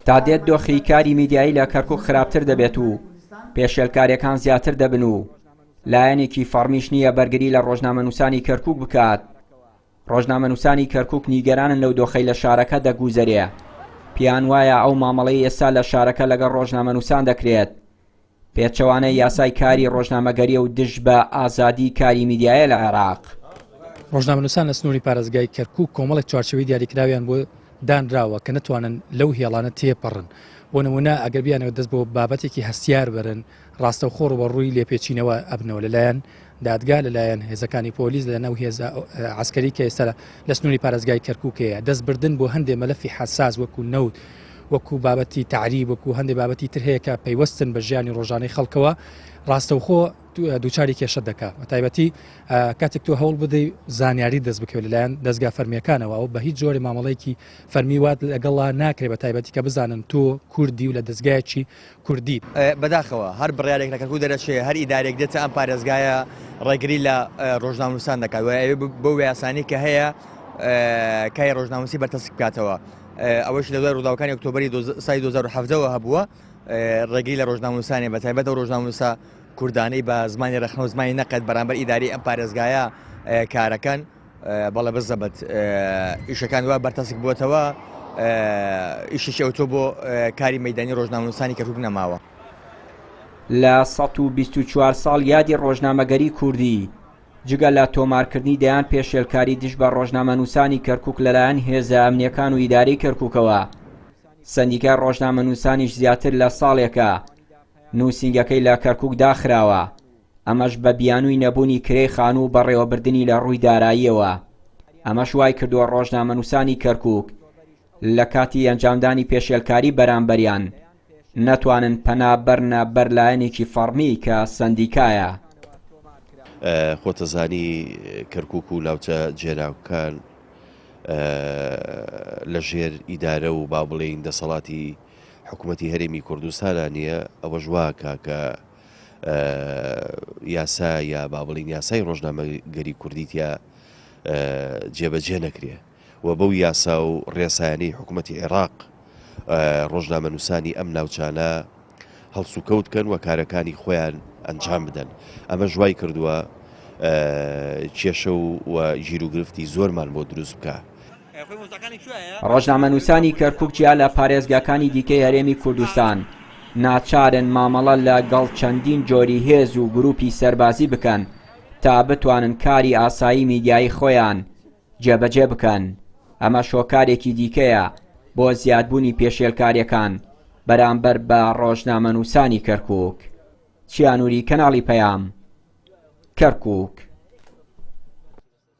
تا دێت دۆخی کاری میدیایی لە کەرکووک خراپتر دەبێت و پێشێلکاریەکان زیاتر دەبن و لایەنێکی فەرمیش نییە بەرگری لە ڕۆژنامەنووسانی کەرکووک بکات. ڕۆژنامەنووسانی کەرکووک نیگەرانن لەو دۆخەی لە شارەکە دەگوزەرێ. پیان وایە ئەو مامەڵەی ئێستا لە شارەکە لەگەڵ ڕۆژنامەنووسان دەکرێت. پێچەوانەی یاسای کاری ڕۆژنامەگەریە و دژ بە ئازادی کاری میدیایە لە عێراق. ڕۆژنامەنووسان لە سنووری پارێزگای کەرکووک کۆمەڵێک چوارچێوەی دیاریکراویان بۆ دانراوە کە نەتوانن لەو هێڵانە تێپەڕن. بۆ نمونە ئەگەر بیانەوە دەست بۆ بابەتێکی هەستیار بەرن ڕاستەوخۆ ڕوبەڕووی لێپێچینەوە ئەبنەوە لەلایەن دادگا لەلایەن هێزەکانی پۆلیس لەناو هێزە عسکەری کە ئێستا لە سنووری پارێزگای کەرکووکەیە دەستبردن بۆ هەندێک مەلەفی حساس وەکو نەوت وەکو بابەتی تعریب وەکو هەندێک بابەتی تر هەیە کە پەیوەستن بە ژیانی ڕۆژانەی خەڵکەوە ڕاستەوخۆ دووچاری کێشە دەکات بە تایبەتی کاتێک تۆ هەوڵ بدەی زانیاری دەست بکەوێت لەلایەن دەستگا فەرمیەکانەوە و بە هیچ جۆری مامەڵەیەکی فەرمی وات لەگەڵا ناکرێت بە تایبەتی کە بزانن تۆ کوردی و لە دەستگایەکی کوردی. بەداخەوە هەر بڕیارێک لە کەرکووک دەرەچێ هەر ئیدارێک دێتە ئەم پارێزگایە ڕێگری لە ڕۆژنامەنووسان دەکات بۆ وێیاسانی کە هەیە کای ڕۆژنامەنووسی بەرتەسک بکاتەوە. ئەوەش لە دوای ڕووداوەکانی ئۆکتۆبەری سای 2017ەوە هەبووە ڕێگری لە ڕۆژنامەنووسانی بە تایبەت و ڕۆژنامەنووسە کوردانەی بە زمانی ڕێخنە و زمانی نەقەت بەرامبەر ئیداری ئەم پارێزگایە کارەکەن بەڵێ بزەبەت ئیشەکان وا بەرتەسک بووەتەوە ئیشی ئەوتۆ بۆ کاری مەیدانی ڕۆژنامەنووسانی کەرکووک نەماوە. لە 124 ساڵ یادی ڕۆژنامەگەری کوردی جگە لە تۆمارکردنی دەیان پێشێلکاری دژ بە ڕۆژنامەنووسانی کەرکووک لەلایەن هێزە ئەمنیەکان و ئیداری کەرکووکەوە. سەندیکای ڕۆژنامەنووسانیش زیاتر لە ساڵێکە نووسینگەکەی لە کەرکووک داخراوە. ئەمەش بە بیانووی نەبوونی کرێی خانوو بەڕێوەبردننی لە ڕووی داراییەوە. ئەمەش وای کردووە ڕۆژنامەنووسانی کەرکووک لە کاتی ئەنجامدانی پێشێلکاری بەرامبەریان نەتوانن پەنابەرنە بەرلایەنێکی فەرمی کە سەندیکایە. خۆتەزانی کەرکووک و لاوچە جێراوکان لە ژێر ئیدارە و با بڵێین دەسەڵاتی حکوومەتی هەرێمی کوردستانە نییە. ئەوە ژواکە کە یاسا یا با بڵین یاسای ڕۆژنامەگەری کوردیتە جێبەجێ نەکرێ و بەو یاسا و ڕێسایانەی حکوومەتی عێراق ڕۆژنامەنووسانی ئەم ناوچانە هەڵسوکەوتکەن و کارەکانی خۆیان ئەنجام بدەن. ئەمە ژوای کردووە کێشە و ژیر و گرفتی زۆرمان بۆ دروست بکە. ڕۆژنامەنووسانی کەرکووک جیا لە پارێزگاکانی دیکەی هەرێمی کوردستان ناچارن مامەڵە لەگەڵ چەندین جۆری هێز و گروپی سەربازی بکەن تا بتوانن کاری ئاسایی میدیایی خۆیان جێبەجێ بکەن. ئەمە شۆکارێکی دیکەیە بۆ زیادبوونی پێشێلکاریەکان بەرامبەر بە ڕۆژنامەنووسانی کەرکووک. چیانووری کەناڵی پەیام، کەرکووک.